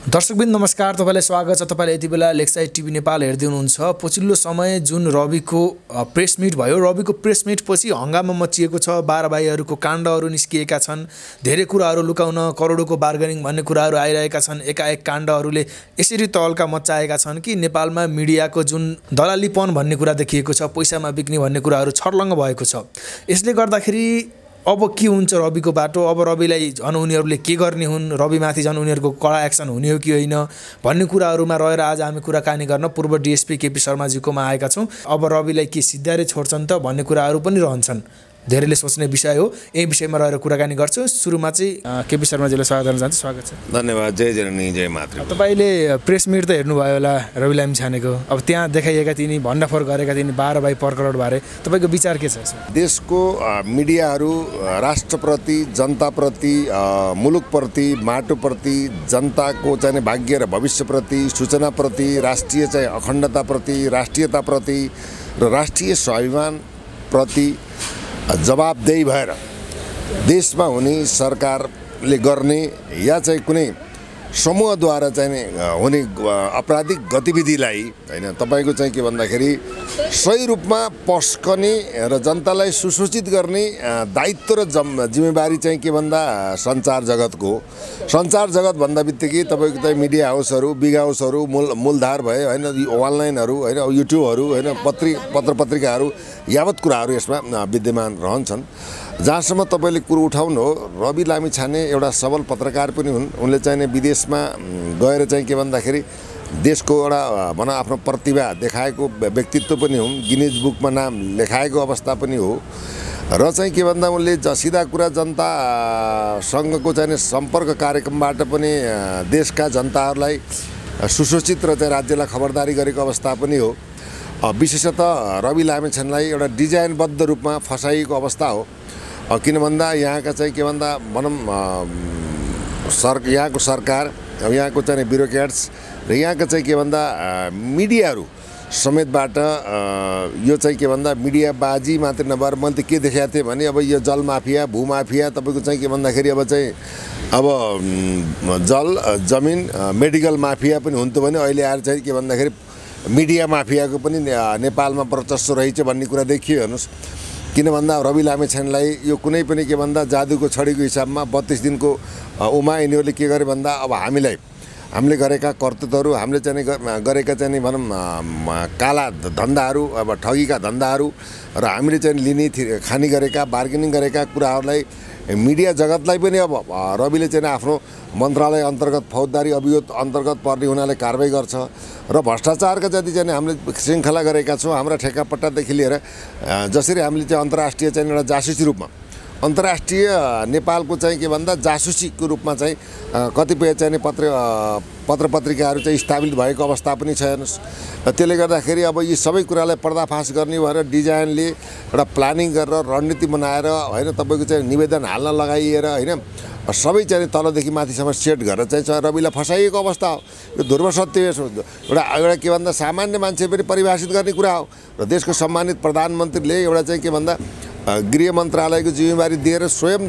दर्शकबिन नमस्कार, तपाईलाई स्वागत छ। तपाईले यति बेला लेक्साइट टिभी नेपाल हेर्दै हुनुहुन्छ। पछिल्लो समय जुन रविको प्रेस मिट भयो, रविको प्रेस मिट पछि हंगामा मचिएको छ। 12 भाइहरूको काण्डहरू निस्किएका छन्। धेरै कुराहरू लुकाउन करोडको बार्गेनिङ भन्ने कुराहरू आइरहेका छन्। एकाएक काण्डहरूले यसरी तहल्का मच्चाएका छन् कि नेपालमा मिडियाको जुन दलालीपन भन्ने कुरा देखिएको छ, पैसामा बिक्ने भन्ने कुराहरू छर्लङ्ग भएको छ। यसले गर्दाखेरि अब के हुन्छ रविको बाटो? अब रविलाई झन् उनीहरूले के गर्ने हुन्? रविमाथि झन् उनीहरूको कडा एक्सन हुने हो कि होइन भन्ने कुराहरूमा रहेर आज हामी कुराकानी गर्न पूर्व डिएसपी केपी शर्माजीकोमा आएका छौँ। अब रविलाई के सिद्धारे छोड्छन् त भन्ने कुराहरू पनि रहन्छन्। धेरैले सोच्ने विषय हो। यही विषयमा रहेर कुराकानी गर्छु। सुरुमा चाहिँ केपी शर्माजीलाई स्वागत गर्न चाहन्छु। स्वागत छ। धन्यवाद। जय जननी जय मातृ। तपाईँले प्रेस मिट त हेर्नुभयो होला रवि लामिछानेको। अब त्यहाँ देखाइएका तिनी भण्डाफोर गरेका तिनी 12 भाइ पर करोड बारे तपाईँको विचार के छ यसमा? देशको मिडियाहरू राष्ट्रप्रति, जनताप्रति, मुलुकप्रति, माटोप्रति, जनताको चाहिँ भाग्य र भविष्यप्रति, सूचनाप्रति, राष्ट्रिय चाहिँ अखण्डताप्रति, राष्ट्रियताप्रति र राष्ट्रिय स्वाभिमानप्रति जवाबदेही भएर देशमा हुने सरकारले गर्ने या चाहिँ कुनै समूहद्वारा चाहिँ हुने आपराधिक गतिविधिलाई हैन तपाईको चाहिँ के भन्दाखेरि सही रूपमा पस्कने र जनतालाई सुसूचित गर्ने दायित्व र जिम्मेवारी चाहिँ के भन्दा सञ्चार जगत भन्दा बित्तिकै तपाईको चाहिँ मिडिया हाउसहरू, बिग हाउसहरू, मूलधार भए हैन, अनलाइनहरू हैन, युट्युबहरू हैन, पत्र पत्रिकाहरू यावत कुराहरू यसमा विद्यमान रहन्छन्। जहाँसम्म तपाईँले कुरो उठाउनु हो, रवि लामिछाने एउटा सबल पत्रकार पनि हुन्। उनले चाहिँ विदेशमा गएर चाहिँ के भन्दाखेरि देशको एउटा भनौँ आफ्नो प्रतिभा देखाएको व्यक्तित्व पनि हुन्। गिनिज बुकमा नाम लेखाएको अवस्था पनि हो र चाहिँ के भन्दा उनले सिधा कुरा जनतासँगको चाहिँ सम्पर्क कार्यक्रमबाट पनि देशका जनताहरूलाई सुसूचित र चाहिँ राज्यलाई खबरदारी गरेको अवस्था पनि हो। विशेषतः रवि लामिछानेलाई एउटा डिजाइनबद्ध रूपमा फसाइएको अवस्था हो। किन भन्दा यहाँका चाहिँ के भन्दा भनौँ यहाँको सरकार, यहाँको चाहिँ ब्युरोक्रेट्स र यहाँका चाहिँ के भन्दा मिडियाहरू समेतबाट यो चाहिँ के भन्दा मिडियाबाजी मात्रै नभएर मैले के देखाएको थिएँ भने अब यो जल माफिया, भूमाफिया तपाईँको चाहिँ के भन्दाखेरि अब जल, जमिन, मेडिकल माफिया पनि हुन्थ्यो भने अहिले आएर चाहिँ के भन्दाखेरि मिडिया माफियाको पनि नेपालमा वर्चस्व रहेछ भन्ने कुरा देखियो। हेर्नुहोस्, किन भन्दा रवि लामिछानेलाई यो कुनै पनि के भन्दा जादुको छडीको हिसाबमा 32 दिनको उमा यिनीहरूले के गरे भन्दा अब हामीले गरेका कर्तव्यहरू, हामीले चाहिँ गरेका चाहिँ भनौँ काला धन्दाहरू, अब ठगीका धन्दाहरू र हामीले चाहिँ लिने खानी गरेका बार्गेनिङ गरेका कुराहरूलाई मिडिया जगतलाई पनि अब रविले चाहिँ आफ्नो मन्त्रालय अन्तर्गत फौजदारी अभियोग अन्तर्गत पर्ने हुनाले कारबाही गर्छ र भ्रष्टाचारका जति चाहिँ हामीले श्रृङ्खला गरेका छौँ हाम्रा ठेकापट्टादेखि लिएर जसरी हामीले चाहिँ अन्तर्राष्ट्रिय चाहिँ एउटा जासुसी रूपमा अन्तर्राष्ट्रिय नेपालको चाहिँ के भन्दा जासुसीको रूपमा चाहिँ कतिपय चाहिँ पत्र पत्रिकाहरू चाहिँ स्थापित भएको अवस्था पनि छ। हेर्नुहोस्, त्यसले गर्दाखेरि अब यी सबै कुरालाई पर्दाफास गर्ने भएर डिजाइनले एउटा प्लानिङ गरेर रणनीति बनाएर होइन तपाईँको चाहिँ निवेदन हाल्न लगाइएर होइन सबै चाहिँ तलदेखि माथिसम्म सेट गरेर चाहिँ रविलाई फसाइएको अवस्था हो। यो ध्रुव सत्य एउटा के भन्दा सामान्य मान्छे पनि परिभाषित गर्ने कुरा हो र देशको सम्मानित प्रधानमन्त्रीले एउटा चाहिँ के भन्दा गृह मन्त्रालयको जिम्मेवारी दिएर स्वयं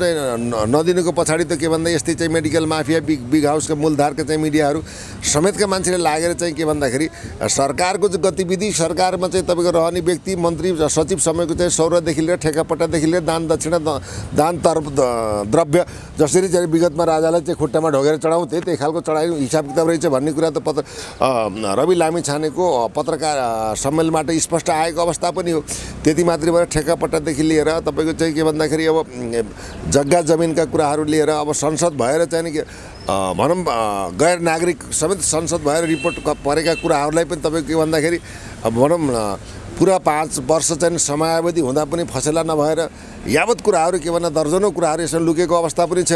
नदिनुको पछाडि त के भन्दा यस्तै चाहिँ मेडिकल माफिया, बिग हाउसका मूलधारका चाहिँ मिडियाहरू समेतका मान्छेले लागेर चाहिँ के भन्दाखेरि सरकारको गतिविधि, सरकारमा चाहिँ तपाईँको रहने व्यक्ति, मन्त्री, सचिव समयको चाहिँ सौरादेखि लिएर ठेकापट्टादेखि लिएर दान दक्षिणा, दान द्रव्य जसरी चाहिँ विगतमा राजालाई चाहिँ खुट्टामा ढोगेर चढाउँथे त्यही खालको चढाइ हिसाब किताब रहेछ भन्ने कुरा त रवि लामिछानेको पत्रकार सम्मेलनबाट स्पष्ट आएको अवस्था पनि हो। त्यति मात्रै भएर ठेकापट्टादेखि लिएर तपाईको चाहिँ के भन्दाखेरि अब जग्गा जमिनका कुराहरू लिएर अब संसद भएर चाहिँ भनौँ गैर नागरिक समेत संसद भएर रिपोर्ट परेका कुराहरूलाई पनि तपाईँको के भन्दाखेरि अब भनौँ पुरा 5 वर्ष चाहिँ समयावधि हुँदा पनि फसेला नभएर यावत कुराहरू के भन्दा दर्जनौं कुराहरू यसमा लुकेको अवस्था पनि छ।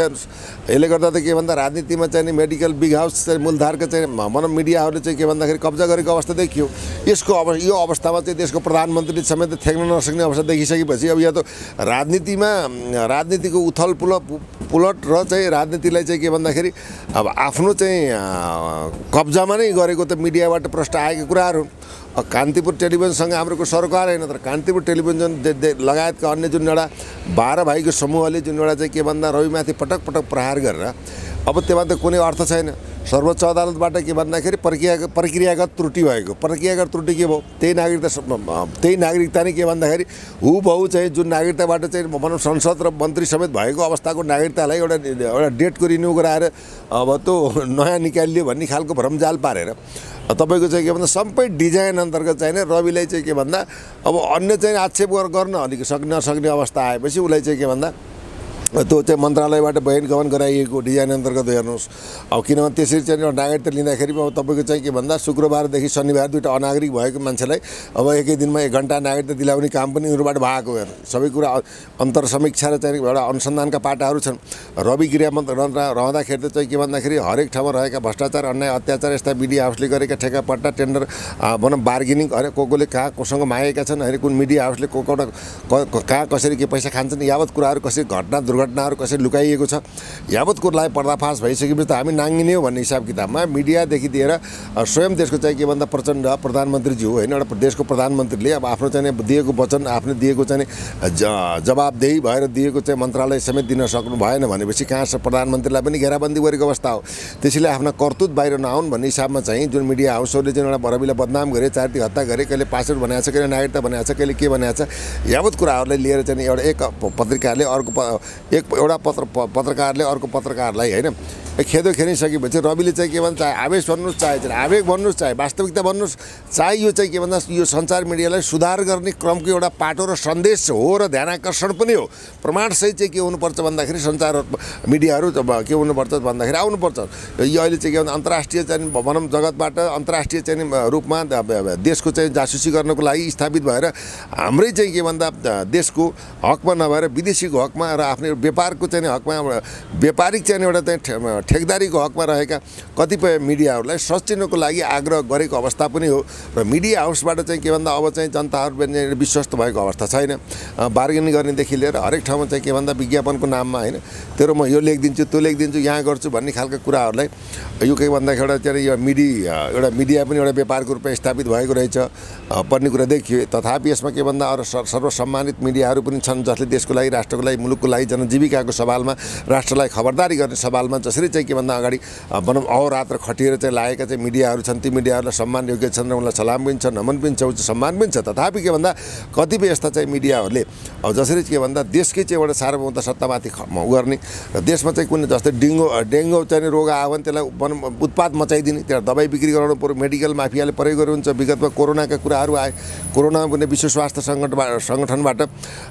यसले गर्दा त के भन्दा राजनीतिमा चाहिँ मेडिकल बिग हाउस चाहिँ मूलधारका चाहिँ भनौँ मिडियाहरूले चाहिँ के भन्दाखेरि कब्जा गरेको अवस्था देखियो। यो अवस्थामा चाहिँ देशको प्रधानमन्त्रीले समेत थ्याक्न नसक्ने अवस्था देखिसकेपछि अब यहाँ त राजनीतिको उथल पुलट र चाहिँ राजनीतिलाई चाहिँ के भन्दाखेरि अब आफ्नो चाहिँ कब्जामा नै गरेको त मिडियाबाट प्रश्न आएको कुराहरू। कान्तिपुर टेलिभिजनसँग हाम्रो सरकार हैन, तर कान्तिपुर टेलिभिजन लगायतका अन्य जुन एउटा 12 भाइको समूहले जुन एउटा चाहिँ के भन्दा रविमाथि पटक पटक प्रहार गरेर अब त्यसमा त कुनै अर्थ छैन। सर्वोच्च अदालतबाट के भन्दाखेरि प्रक्रियागत त्रुटि भएको। प्रक्रियागत त्रुटि के भयो, त्यही नागरिकता नै के भन्दाखेरि हुबहु चाहिँ जुन नागरिकताबाट चाहिँ भनौँ संसद र मन्त्री समेत भएको अवस्थाको नागरिकतालाई एउटा डेटको रिन्यू गराएर अब त्यो नयाँ निकालियो भन्ने खालको भ्रमजाल पारेर तपाईँको चाहिँ के भन्दा सबै डिजाइन अन्तर्गत चाहिँ रविलाई चाहिँ के भन्दा अब अन्य चाहिँ आक्षेप गर्न अलिक नसक्ने अवस्था आएपछि उसलाई चाहिँ के भन्दा त्यो चाहिँ मन्त्रालयबाट बयान गमन गराइएको डिजाइन अन्तर्गत हेर्नुहोस्। अब किनभने त्यसरी चाहिँ एउटा नागरिकता लिँदाखेरि अब तपाईँको चाहिँ के भन्दा शुक्रबारदेखि शनिबार दुईवटा अनागरिक भएको मान्छेलाई अब एकै दिनमा 1 घन्टा नागरिकता दिलाउने काम पनि उनीहरूबाट भएको हेर्नु। सबै कुरा अन्तर समीक्षा र चाहिँ एउटा अनुसन्धानका पाटाहरू छन्। रवि गृहमन्त्री रहँदाखेरि त चाहिँ के भन्दाखेरि हरेक ठाउँमा रहेका भ्रष्टाचार अन्याय अत्याचार यस्ता मिडिया हाउसले गरेका ठेकापट्टा टेन्डर भनौँ बार्गेनिङ अरे कोले कहाँ कोसँग मागेका छन् होइन, कुन मिडिया हाउसले कहाँ कसरी के पैसा खान्छन्, यावत कुराहरू कसरी दुर्घटनाहरू कसरी लुकाइएको छ, यावत कुरालाई पर्दाफास भइसकेपछि त हामी नाङ्गिने हो भन्ने हिसाब किताबमा मिडियादेखि लिएर स्वयं देशको चाहिँ के भन्दा प्रचण्ड प्रधानमन्त्रीज्यू होइन, एउटा देशको प्रधानमन्त्रीले अब आफ्नो चाहिँ दिएको वचन आफ्नो दिएको चाहिँ जवाबदेही भएर दिएको चाहिँ मन्त्रालय समेत दिन सक्नु भएन भनेपछि कहाँ प्रधानमन्त्रीलाई पनि घेराबन्दी गरेको अवस्था हो। त्यसैले आफ्ना कर्तुत बाहिर नआउन् भन्ने हिसाबमा चाहिँ जुन मिडिया हाउसहरूले चाहिँ एउटा रविलाई बदनाम गरे, चारती हत्या गरे, कहिले पासपोर्ट बनाएको छ, कहिले नागरिकता बनाएको छ, कहिले के बनाएको छ, यावत कुराहरूलाई लिएर चाहिँ एउटा एक पत्रिकाले एउटा पत्रकारले अर्को पत्रकारलाई होइन खेदो खेलिसकेपछि रविले चाहिँ के भन्छ, चाहे आवेश भन्नुहोस् चाहे आवेग भन्नुहोस् चाहे वास्तविकता भन्नुहोस् चाहे यो चाहिँ के भन्दा यो सञ्चार मिडियालाई सुधार गर्ने क्रमको एउटा पाटो र सन्देश हो र ध्यानाकर्षण पनि हो। प्रमाणसहित चाहिँ के हुनुपर्छ भन्दाखेरि सञ्चार मिडियाहरू के हुनुपर्छ भन्दाखेरि आउनुपर्छ। यो अहिले चाहिँ के भन्दा अन्तर्राष्ट्रिय चाहिँ भनौँ जगतबाट अन्तर्राष्ट्रिय चाहिँ रूपमा देशको चाहिँ जासुसी गर्नको लागि स्थापित भएर हाम्रै चाहिँ के भन्दा देशको हकमा नभएर विदेशीको हकमा र आफ्नो व्यापारको चाहिँ हकमा व्यापारिक चाहिँ एउटा चाहिँ ठेकदारीको हकमा रहेका कतिपय मिडियाहरूलाई सचिनको लागि आग्रह गरेको अवस्था पनि हो। र मिडिया हाउसबाट चाहिँ के भन्दा अब चाहिँ जनताहरू पनि विश्वस्त भएको अवस्था छैन। बार्गेनिङ गर्नेदेखि लिएर हरेक ठाउँमा चाहिँ के भन्दा विज्ञापनको नाममा होइन तेरो म यो लेखिदिन्छु त्यो लेखिदिन्छु यहाँ गर्छु भन्ने खालको कुराहरूलाई यो के भन्दाखेरि एउटा चाहिँ यो मिडिया पनि एउटा व्यापारको रूपमा स्थापित भएको रहेछ पर्ने कुरा देखियो। तथापि यसमा के भन्दा अरू सर्वसम्मानित मिडियाहरू पनि छन् जसले देशको लागि राष्ट्रको लागि मुलुकको लागि जनजीविकाको सवालमा राष्ट्रलाई खबरदारी गर्ने सवालमा जसरी चाहिँ के भन्दा अगाडि भनौँ अहोरात्र खटिएर चाहिँ लागेका चाहिँ मिडियाहरू छन् ती मिडियाहरूलाई सम्मान योग्य छन् र उनलाई सलाम पनि छ, नमन पनि छ, उच्च सम्मान पनि छ। तथापि के भन्दा कतिपय यस्ता चाहिँ मिडियाहरूले अब जसरी के भन्दा देशकै चाहिँ एउटा सार्वभौमता सत्तामाथि गर्ने र देशमा चाहिँ कुनै जस्तै डेङ्गु चाहिँ रोग आयो भने त्यसलाई उत्पात मचाइदिने, त्यसलाई दबाई बिक्री गराउनु पर्यो, मेडिकल माफियाले प्रयोग गर्नुहुन्छ। विगतमा कोरोनाका कुराहरू आए, कोरोनामा पनि विश्व स्वास्थ्य सङ्गठनबाट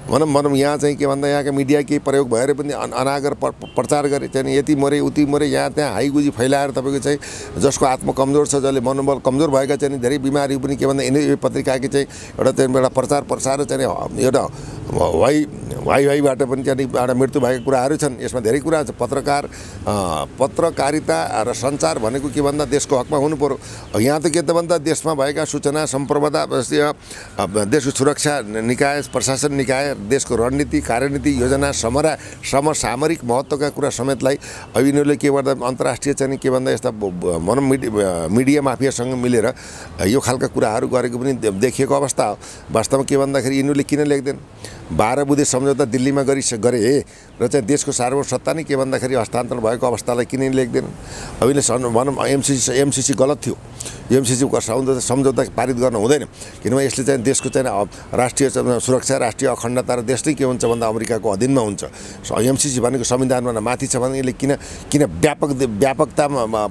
भनौँ यहाँ चाहिँ के भन्दा यहाँका मिडिया केही प्रयोग भएर पनि अनागर प्रचार गरे चाहिँ यति मरे उति मरे यहाँ त्यहाँ हाइगुजी फैलाएर तपाईँको चाहिँ जसको आत्मा कमजोर छ, जसले मनोबल कमजोर भएका चाहिँ धेरै बिमारी पनि के भन्दा यिनै पत्रिकाकै चाहिँ एउटा प्रचार प्रसार चाहिँ एउटा वाइबाट पनि चाहिँ एउटा मृत्यु भएका कुराहरू छन्। यसमा धेरै कुरा छ। पत्रकारिता र सञ्चार भनेको के भन्दा देशको हकमा हुनु पर्यो। यहाँ त के त भन्दा देशमा भएका सूचना सम्प्रभुता देशको सुरक्षा निकाय प्रशासन निकाय देशको रणनीति कार्यनीति योजना समसामरिक महत्त्वका कुरा समेतलाई अब यिनीहरूले के गर्दा अन्तर्राष्ट्रिय चाहिँ के भन्दा यस्ता भनौँ मिडिया माफियासँग मिलेर यो खालका कुराहरू गरेको पनि देखिएको अवस्था हो। वास्तवमा के भन्दाखेरि यिनीहरूले किन लेख्दैन 12 बुँदे सम्झौता दिल्लीमा गरे र चाहिँ देशको सार्वभौम सत्ता नै के भन्दाखेरि हस्तान्तरण भएको अवस्थालाई किन लेख्दैन। अब यिनले भनौँ एमसिसी गलत थियो, एमसिसीको सम्झौता पारित गर्न हुँदैन किनभने यसले चाहिँ देशको चाहिँ राष्ट्रिय सुरक्षा राष्ट्रिय अखण्डता र देश नै के हुन्छ भन्दा अमेरिकाको अधीनमा हुन्छ। एमसिसी भनेको संविधानमा माथि छ भने यसले किन व्यापकतामा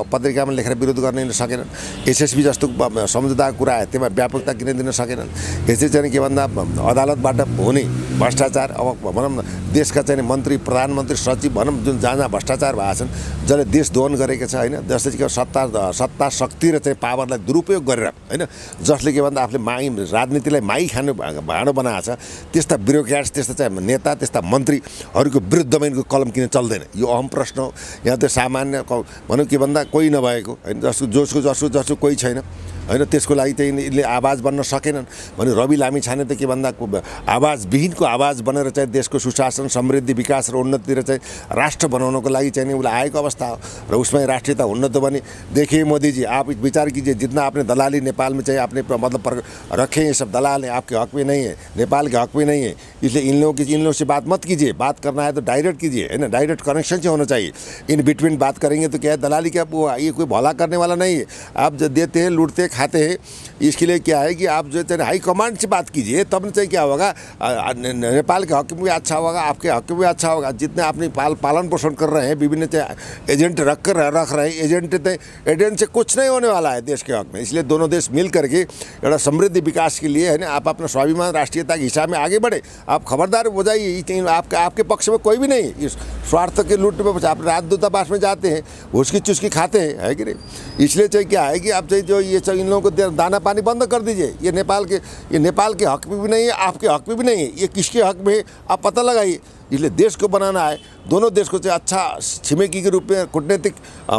पत्रिकामा लेखेर विरोध गर्न सकेनन्। एसएसबी जस्तो सम्झौताको कुरा आयो त्यसमा व्यापकता किन दिन सकेनन्। यसै चाहिँ के भन्दा अदालतबाट हुने भ्रष्टाचार अब भनौँ न देशका चाहिँ मन्त्री प्रधानमन्त्री सचिव भनौँ जुन जहाँ भ्रष्टाचार भएको छन् जसले देश दोहन गरेको छ होइन, जसले कि सत्ता शक्ति र चाहिँ पावरलाई दुरुपयोग गरेर होइन जसले के भन्दा आफूले राजनीतिलाई माई खानु भाँडो बनाएको छ त्यस्ता ब्युरोक्राट्स त्यस्ता चाहिँ नेता त्यस्ता मन्त्रीहरूको विरुद्धमा यिनको कलम किन चल्दैन यो अहम प्रश्न हो। यहाँ त सामान्य भनौँ के भन्दा कोही नभएको होइन जसको कोही छैन होइन त्यसको लागि चाहिँ यिनले आवाज बन्न सकेनन् भने रवि लामिछाने त के भन्दा आवाजविहीनको आवाज बनेर चाहिँ देशको सुशासन समृद्धि विकास र उन्नतितिर चाहिँ राष्ट्र बनाउनको लागि चाहिँ उसलाई आएको अवस्था हो र उसमें राष्ट्रियता हुन्न त भने देखिए मोदी जी आप विचार कीजिए जितना आपने दलाली नेपाल में चाहिए आपने मतलब रखे हैं सब दलाल हैं आपके हक में नहीं है नेपाल के हक में नहीं है इसलिए इन लोगों से बात मत कीजिए बात करना है तो डायरेक्ट कीजिए है ना डायरेक्ट कनेक्शन से होना चाहिए इन बिटवीन बात करेंगे तो क्या है दलाली क्या वो ये कोई भला करने वाला नहीं है आप जो देते हैं लूटते खाते हैं इसके लिए क्या है कि आप जो है हाई कमांड से बात कीजिए तब चाहिए क्या होगा नेपाल के हक में भी अच्छा होगा आपके हक में भी अच्छा होगा जितने आपने पालन पोषण कर रहे हैं विभिन्न एजेंट रख रहे हैं एजेंट से कुछ नहीं होने वाला है देश के हक में इसलिए दोनों देश मिल करके एउटा समृद्धि विकास के लिए है ना आप अपना स्वाभिमान राष्ट्रीयता के हिसाब में आगे बढ़े आप खबरदार हो जाइए आपके पक्ष में कोई भी नहीं इस स्वार्थ के लूट में आप राजदूतावास में जाते हैं उसकी चुस्की खाते हैं है कि नहीं इसलिए चाहिए क्या है कि आप चाहिए जो ये इन लोगों को दाना पानी बंद कर दीजिए ये नेपाल के हक में भी नहीं है आपके हक में भी नहीं है ये किसके हक में है आप पता लगाइए इसलिए देश को बनाना है दोनों देश को चाहिए अच्छा छिमेकी के रूप में कूटनीतिक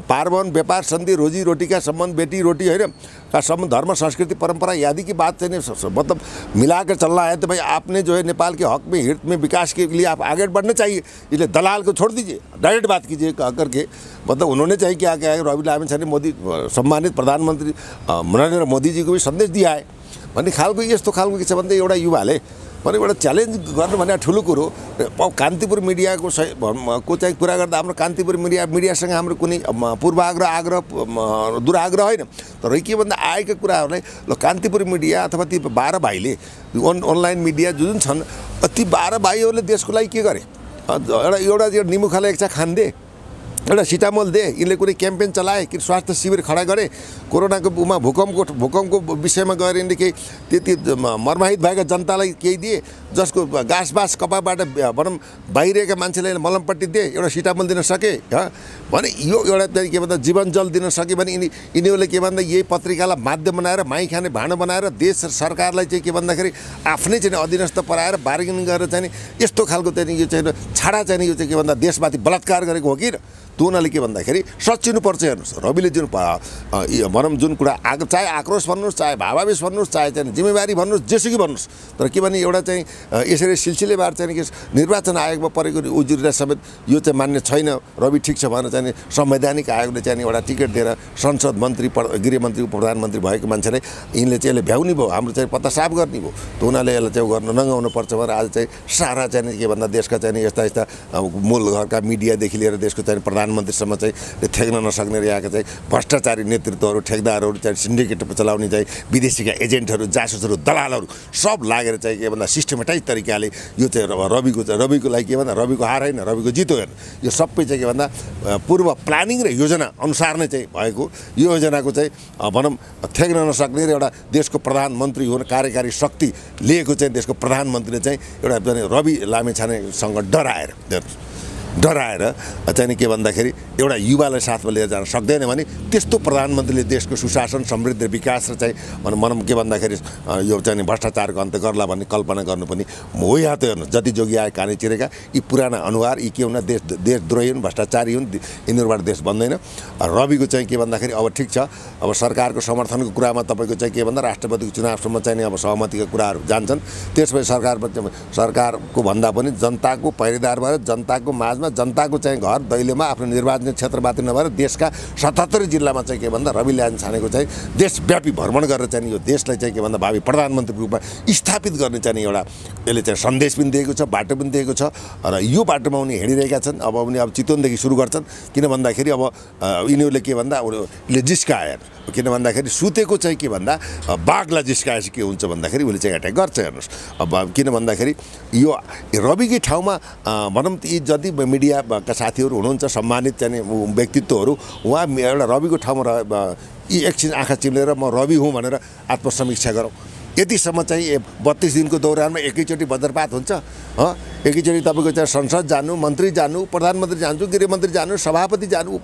पारवन व्यापार संधि रोजी रोटी का संबंध बेटी रोटी है ना का संबंध धर्म संस्कृति परंपरा आदि की बात से मतलब मिला कर चलना है तो भाई आपने जो है नेपाल के हक में हित में विकास के लिए आप आगे बढ़ना चाहिए इसलिए दलाल को छोड़ दीजिए डायरेक्ट बात कीजिए करके मतलब उन्होंने चाहिए क्या क्या रवि लामिछाने मोदी सम्मानित प्रधानमंत्री नरेंद्र मोदी जी को भी संदेश दिया है भन्ने खालको यस्तो खालको के छ भन्दै एउटा युवाले भने एउटा च्यालेन्ज गर्नु भने ठुलो कुरो कान्तिपुर मिडियाको को चाहिँ कुरा गर्दा हाम्रो कान्तिपुर मिडियासँग हाम्रो कुनै पूर्वाग्रह दुराग्रह होइन तर के भन्दा आएका कुराहरूलाई ल कान्तिपुर मिडिया अथवा ती 12 भाइले अनलाइन मिडिया जुन छन् ती 12 भाइहरूले देशको लागि के गरे एउटा निमुखालाई एक खान्दे एउटा सिटामोल दे यिनले कुनै क्याम्पेन चलाए कि स्वास्थ्य शिविर खडा गरे कोरोनाको उमा भूकम्पको विषयमा गएर यिनले केही त्यति मर्माहित भएका जनतालाई केही दिए जसको गाँसबास कपाबाट भनौँ बाहिरका मान्छेलाई मलमपट्टि दिए एउटा सिटामोल दिन सके भने यो एउटा के भन्दा जीवन जल दिन सके भने यिनीहरूले के भन्दा यही पत्रिकालाई माध्यम बनाएर माई खाने भाँडो बनाएर देश सरकारलाई चाहिँ के भन्दाखेरि आफ्नै चाहिँ अधीनस्थ पराएर बार्गेनिङ गरेर चाहिँ यस्तो खालको चाहिँ यो चाहिँ छाडा चाहिँ यो चाहिँ के भन्दा देशमाथि बलात्कार गरेको हो कि त्यो उनीहरूले के भन्दाखेरि सच्चिनुपर्छ हेर्नुहोस् रविले जुन भनौँ जुन कुरा चाहे आक्रोश भन्नुहोस् चाहे भावावेश भन्नुहोस् चाहे चाहिँ जिम्मेवारी भन्नुहोस् जेसुकै भन्नुहोस् तर के भने एउटा चाहिँ यसरी सिलसिलेवार चाहिँ कि निर्वाचन आयोगमा परेको उजुरीलाई समेत यो चाहिँ मान्य छैन रवि ठिक छ भनेर चाहिँ संवैधानिक आयोगले चाहिँ एउटा टिकट दिएर संसद मन्त्री गृहमन्त्री प्रधानमन्त्री भएको मान्छेलाई यिनले चाहिँ यसले भ्याउने भयो हाम्रो चाहिँ पत्ता साफ गर्ने भयो त उनीहरूले यसलाई चाहिँ गर्न नगाउनु पर्छ भनेर आज चाहिँ सारा चाहिँ के भन्दा देशका चाहिँ यस्ता मूल घरका मिडियादेखि लिएर देशको चाहिँ प्रधानमन्त्रीसम्म चाहिँ ठेक्न नसक्ने यहाँका चाहिँ भ्रष्टाचारी नेतृत्वहरू ठेकदारहरू चाहिँ सिन्डिकेट चलाउने चाहिँ विदेशीका एजेन्टहरू जासुसहरू दलालहरू सब लागेर चाहिँ के भन्दा सिस्टमेटाइज तरिकाले यो चाहिँ रविको लागि के भन्दा रविको हार होइन रविको जित हो हेर्नु यो सबै चाहिँ के भन्दा पूर्व प्लानिङ र योजना अनुसार नै चाहिँ भएको यो योजनाको चाहिँ भनौँ ठेक्न नसक्ने र एउटा देशको प्रधानमन्त्री हुन कार्यकारी शक्ति लिएको चाहिँ देशको प्रधानमन्त्रीले चाहिँ एउटा रवि लामिछानेसँग डराएर चाहिँ के भन्दाखेरि एउटा युवालाई साथमा लिएर जान सक्दैन भने त्यस्तो प्रधानमन्त्रीले देशको सुशासन समृद्धि विकास र चाहिँ भनौँ के भन्दाखेरि यो चाहिँ भ्रष्टाचारको अन्त्य गर्ला भन्ने कल्पना गर्नु पनि हो या त हेर्नु जति जोगी आए काने चिरेका यी पुराना अनुहार यी के हुन देशद्रोही हुन् भ्रष्टाचारी हुन् यिनीहरूबाट देश बन्दैन रविको चाहिँ के भन्दाखेरि अब ठिक छ अब सरकारको समर्थनको कुरामा तपाईँको चाहिँ के भन्दा राष्ट्रपतिको चुनावसम्म चाहिँ अब सहमतिका कुराहरू जान्छन् त्यसपछि सरकारको भन्दा पनि जनताको पहिरेदार भएर जनताको माझमा जनताको चाहिँ घर दैलोमा आफ्नो निर्वाचन क्षेत्र मात्र नभएर देशका 77 जिल्लामा चाहिँ के भन्दा रवि लामिछानेको चाहिँ देशव्यापी भ्रमण गरेर चाहिँ यो देशलाई चाहिँ के भन्दा भावी प्रधानमन्त्रीको रूपमा स्थापित गर्ने चाहिँ एउटा यसले चाहिँ सन्देश पनि दिएको छ बाटो पनि दिएको छ र यो बाटोमा उनी हिँडिरहेका छन् अब उनी अब चितवनदेखि सुरु गर्छन् किन भन्दाखेरि अब यिनीहरूले के भन्दा उसले जिस्काए किन भन्दाखेरि सुतेको चाहिँ के भन्दा बाघलाई जिस्काएपछि के हुन्छ भन्दाखेरि उसले चाहिँ एट्याक गर्छ हेर्नुहोस् अब किन भन्दाखेरि यो रविकै ठाउँमा भनौँ यी जति मिडियाका साथीहरू हुनुहुन्छ सम्मानित चाहिँ व्यक्तित्वहरू उहाँ एउटा रविको ठाउँमा यी एकछिन आँखा चिम्लेर म रवि हुँ भनेर आत्मसमीक्षा गरौँ यतिसम्म चाहिँ 32 दिनको दौरानमा एकैचोटि वज्रपात हुन्छ एकैचोटि तपाईँको चाहिँ संसद जानु मन्त्री जानु प्रधानमन्त्री जान्छु गृहमन्त्री जानु सभापति जानु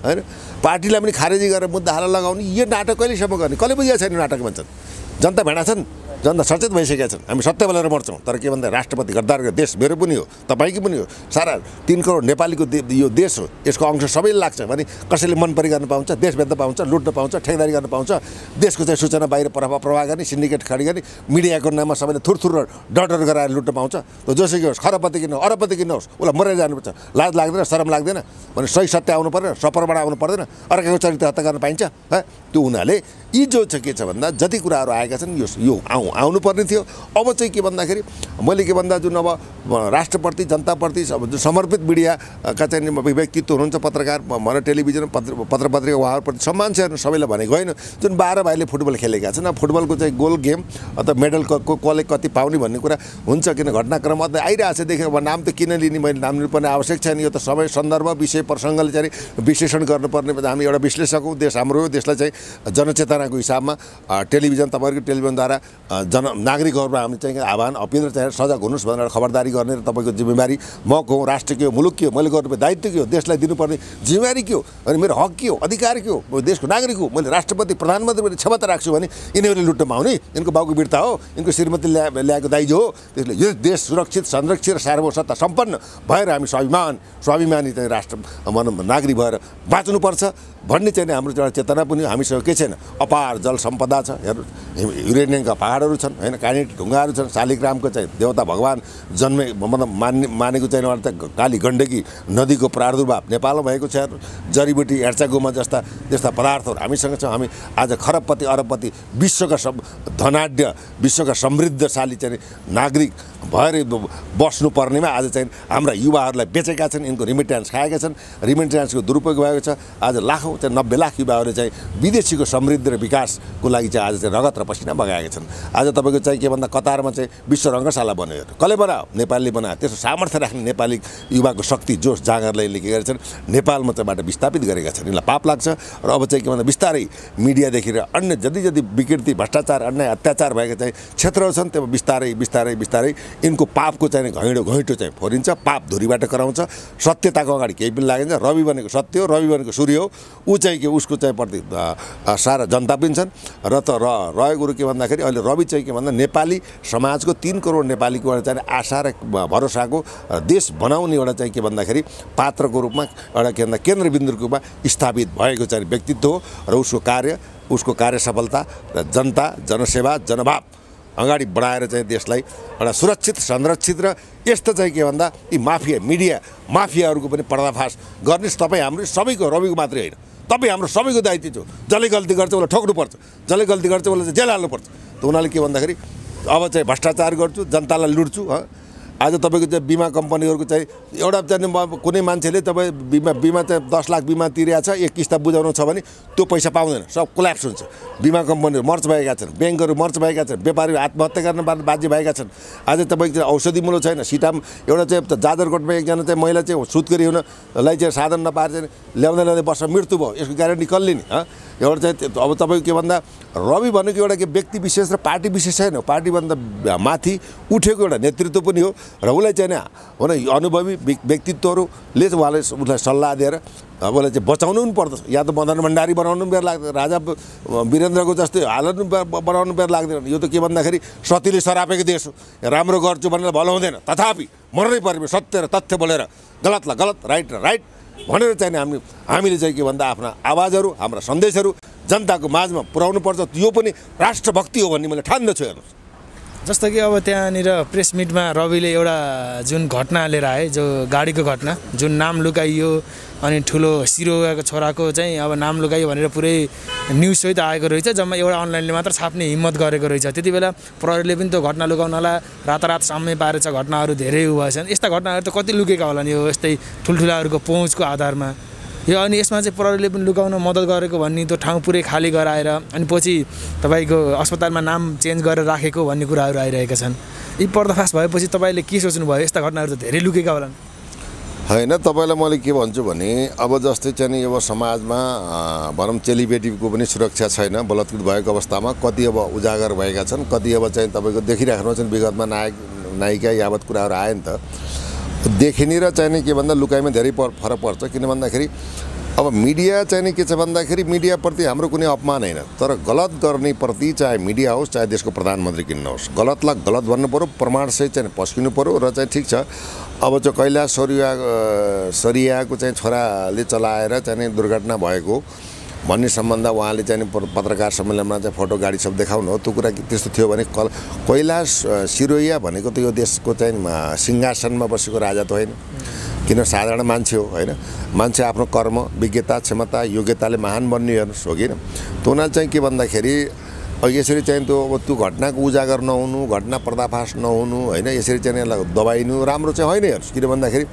होइन पार्टीलाई पनि खारेजी गरेर मुद्दा हालेर लगाउने यो नाटक कहिलेसम्म गर्ने कसले बुझेको छैन नाटक भन्छन् जनता भेडा छन् जनता सचेत भइसकेका छन्। हामी सत्य बोलेर मर्छौँ, तर के भन्दा राष्ट्रपति गद्दारको देश मेरो पनि हो, तपाईँको पनि हो, सारा 3 करोड नेपालीको यो देश हो, यसको अंश सबैले लाग्छ भने कसैले मन परि गर्न पाउँछ, देश बेच्न पाउँछ, लुट्न पाउँछ, ठेकदारी गर्न पाउँछ, देशको चाहिँ सूचना बाहिर प्रवाह गर्ने, सिन्डिकेट खडी गर्ने, मिडियाको नाममा सबैले थुरथुर र डर गराएर लुट्न पाउँछ। त जोसुकै होस्, खरबपति किन अरबपति किन होस्, उसलाई मरेर जानुपर्छ। लाज लाग्दैन, शरम लाग्दैन भने सही सत्य आउनु पर्दैन, सप्रमाण आउनु पर्दैन, अर्काको चरित्र हत्या गर्न पाइन्छ। त्यो हुनाले यी जो चाहिँ के छ भन्दा जति कुराहरू आएका छन् यो आउनुपर्ने थियो। अब चाहिँ के भन्दाखेरि मैले के भन्दा जुन अब राष्ट्रप्रति जनताप्रति जुन समर्पित मिडियाका चाहिँ व्यक्तित्व हुनुहुन्छ, पत्रकार भनेर टेलिभिजन पत्र पत्रिका उहाँहरूप्रति सम्मान छ सबैलाई भनेको होइन। जुन 12 भाइले फुटबल खेलेका छन्, फुटबलको चाहिँ गोल गेम अथवा मेडल कसले कति पाउने भन्ने कुरा हुन्छ, किन घटनाक्रम आइरहेको छ देखेको। अब नाम त किन लिने, मैले नाम लिनुपर्ने आवश्यक छैन। यो त समय सन्दर्भ विषय प्रसङ्गले चाहिँ विश्लेषण गर्नुपर्ने। हामी एउटा विश्लेषक हौँ, देश हाम्रो हो, देशलाई चाहिँ जनचेतनाको हिसाबमा टेलिभिजन तपाईँहरूको टेलिभिजनद्वारा नागरिकहरूमा हामीले चाहिँ आह्वान अपिल र चाहिँ सजग हुनुहोस् भनेर खबरदारी गर्ने र तपाईँको जिम्मेवारी मको हो, राष्ट्र के हो, मुलुक के हो, मैले गर्नुपर्ने दायित्व के हो, देशलाई दिनुपर्ने जिम्मेवारी के हो, अनि मेरो हक के हो, अधिकार के हो, देशको नागरिक हो, मैले राष्ट्रपति प्रधानमन्त्री मैले क्षमता राख्छु भने यिनीहरूले लुट्न पाउने, यिनको बाउको वीरता हो, यिनको श्रीमती ल्याएको दाइजो हो। त्यसले यो देश सुरक्षित, संरक्षित र सार्वभौमसत्ता सम्पन्न भएर हामी स्वाभिमानी चाहिँ राष्ट्र नागरिक भएर बाँच्नुपर्छ भन्ने चाहिँ हाम्रो एउटा चेतना पनि हामीसँग के छैन। अपार जल सम्पदा छ, हेर्नु युरेनियमका पहाडहरू छन् होइन, काँडी ढुङ्गाहरू छन्, शालिग्रामको चाहिँ देवता भगवान जन्मे मतलब मानेको चाहिँ एउटा काली गण्डकी नदीको प्रादुर्भाव नेपालमा भएको छ। जडीबुटी हेर्चागोमा जस्ता पदार्थहरू हामीसँग छ। हामी आज खरबपति अरबपति विश्वका धनाढ्य विश्वका समृद्धशाली चाहिँ नागरिक भएर बस्नुपर्नेमा आज चाहिँ हाम्रा युवाहरूलाई बेचेका छन्, यिनको रिमिट्यान्स खाएका छन्, रिमिट्यान्सको दुरुपयोग भएको छ। आज लाखौँ चाहिँ 90 लाख युवाहरूले चाहिँ विदेशीको समृद्धि र विकासको लागि चाहिँ आज चाहिँ रगत र पसिना बगाएका छन्। आज तपाईँको चाहिँ के भन्दा कतारमा चाहिँ विश्व रङ्गशाला बन्यो, कसले बनायो? नेपालले बनायो। त्यसको सामर्थ्य राख्ने नेपाली युवाको शक्ति जोस जाँगरलाई लिएका छन्, नेपालमा चाहिँबाट विस्थापित गरेका छन्। यिनलाई पाप लाग्छ र अब चाहिँ के भन्दा बिस्तारै मिडियादेखि र अन्य जति विकृति भ्रष्टाचार अन्याय अत्याचार भएका चाहिँ क्षेत्रहरू छन्, त्यो बिस्तारै यिनको पापको चाहिँ घैँटो चाहिँ फोरिन्छ, पाप धुरीबाट कराउँछ। सत्यताको अगाडि केही पनि लागेन। रवि भनेको सत्य हो, रवि भनेको सूर्य हो, ऊ चाहिँ के उसको चाहिँ प्रति सारा जनता पनि छन्। र त रहेको कुरो के भन्दाखेरि अहिले रवि चाहिँ के भन्दा नेपाली समाजको 3 करोड नेपालीको एउटा चाहिँ आशा र भरोसाको देश बनाउने एउटा चाहिँ के भन्दाखेरि पात्रको रूपमा एउटा के भन्दा केन्द्रबिन्दुको रूपमा स्थापित भएको चाहिँ व्यक्तित्व हो र उसको कार्य सफलता र जनता जनसेवा जनभाव अगाडि बढाएर चाहिँ देशलाई एउटा सुरक्षित संरक्षित र यस्तो चाहिँ के भन्दा यी मिडिया माफियाहरूको पनि पर्दाफास गर्ने तपाईँ हाम्रो सबैको रविको मात्रै होइन, तपाईँ हाम्रो सबैको दायित्व छ। जसले गल्ती गर्छ उसलाई ठोक्नुपर्छ, जसले गल्ती गर्छ उसलाई चाहिँ जेल हाल्नुपर्छ। त उनीहरूले के भन्दाखेरि अब चाहिँ भ्रष्टाचार गर्छु, जनतालाई लुट्छु। आज तपाईँको चाहिँ बिमा कम्पनीहरूको चाहिँ एउटा चाहिँ कुनै मान्छेले तपाईँ बिमा चाहिँ 10 लाख बिमा तिरेको छ, एक किस्ता बुझाउनु छ भने त्यो पैसा पाउँदैन, सब कोल्याप्स हुन्छ। बिमा कम्पनीहरू मर्च भएका छन्, ब्याङ्कहरू मर्च भएका छन्, व्यापारीहरू आत्महत्या गर्न बाध्य भएका छन्। आज तपाईँको चाहिँ औषधि मूल्य छैन। सिटाम एउटा चाहिँ जाजरकोटमा एकजना चाहिँ महिला चाहिँ सुत्केरी हुनलाई चाहिँ साधन नपाएर चाहिँ ल्याउँदै वर्ष मृत्यु भयो। यसको ग्यारेन्टी कसले नि? एउटा चाहिँ अब तपाईँको के भन्दा रवि भनेको एउटा के व्यक्ति विशेष र पार्टी विशेष छैन, पार्टीभन्दा माथि उठेको एउटा नेतृत्व पनि हो र उसलाई चाहिँ अनुभवी व्यक्तित्वहरूले उसलाई सल्लाह दिएर अब उसलाई चाहिँ बचाउनु पनि पर्दछ। या त मदन भण्डारी बनाउनु पनि बेर लाग्दैन, राजा वीरेन्द्रको जस्तै हालत बनाउनु बेर लाग्दैन। यो त के भन्दाखेरि सतीले सरापेको देश हो, राम्रो गर्छु भनेर भलो हुँदैन, तथापि मर्नै पर्यो सत्य र तथ्य बोलेर गलतलाई गलत राइट र राइट भनेर चाहिँ हामीले चाहिँ के भन्दा आफ्ना आवाजहरू हाम्रा सन्देशहरू जनताको माझमा पुर्याउनु पर्छ। यो पनि राष्ट्रभक्ति हो भन्ने मैले ठान्दछु। हेर्नुहोस्, जस्तो कि अब त्यहाँनिर प्रेस मिटमा रविले एउटा जुन घटना लिएर आए, जो गाडीको घटना, जुन नाम लुकाइयो अनि ठुलो सिरोगाको छोराको चाहिँ अब नाम लुकाइयो भनेर पुरै न्युजसहित आएको रहेछ। जम्मा एउटा अनलाइनले मात्र छाप्ने हिम्मत गरेको रहेछ। त्यति बेला प्रहरीले पनि त्यो घटना लुकाउनलाई रातारात साम्य पारेछ। घटनाहरू धेरै भएछन्। यस्ता घटनाहरू त कति लुकेका होलान् यो यस्तै ठुल्ठुलाहरूको पहुँचको आधारमा। यो अनि यसमा चाहिँ प्रहरीले पनि लुकाउन मद्दत गरेको भन्ने, त्यो ठाउँ पुरै खाली गराएर अनि पछि तपाईँको अस्पतालमा नाम चेन्ज गरेर राखेको भन्ने कुराहरू आइरहेका छन्। यी पर्दाफास भएपछि तपाईँले के सोच्नुभयो? यस्ता घटनाहरू त धेरै लुकेका होलान्। होइन, तपाईँलाई मैले के भन्छु भने अब जस्तै चाहिँ अब समाजमा भनौँ चेलीबेटीको पनि सुरक्षा छैन, बलात्कृत भएको अवस्थामा कति अब उजागर भएका छन्, कति अब चाहिँ तपाईँको देखिराख्नु छन्। विगतमा नायिका यावत कुराहरू आयो नि त, देखिने र चाहिने के भन्दा लुकाइमा धेरै फरक पर्छ। किन भन्दाखेरि अब मिडिया चाहिँ नि के छ भन्दाखेरि मिडियाप्रति हाम्रो कुनै अपमान होइन, तर गलत गर्ने प्रति चाहे मिडिया होस् चाहे देशको प्रधानमन्त्री किन नहोस्, गलतलाई गलत भन्नु पऱ्यो, प्रमाणसहित चाहिँ पस्किनु पऱ्यो। र चाहिँ ठिक छ, अब चाहिँ कैलाश सरियाको चाहिँ छोराले चलाएर चाहिँ दुर्घटना भएको भन्ने सम्बन्ध उहाँले चाहिँ पत्रकार सम्मेलनमा चाहिँ फोटो गाडी सब देखाउनु हो। त्यो कुरा त्यस्तो थियो भने कैलाश सिरोया भनेको त यो देशको चाहिँ सिंहासनमा बसेको राजा त होइन, किन साधारण मान्छे हो होइन। मान्छे आफ्नो कर्म, विज्ञता, क्षमता, योग्यताले महान बन्ने हेर्नुहोस्, हो किन। त्यो हुनाले चाहिँ के भन्दाखेरि यसरी चाहिँ त्यो घटनाको उजागर नहुनु, घटना पर्दाफास नहुनु होइन, यसरी चाहिँ यसलाई दबाइनु राम्रो चाहिँ होइन हेर्नुहोस्। किन भन्दाखेरि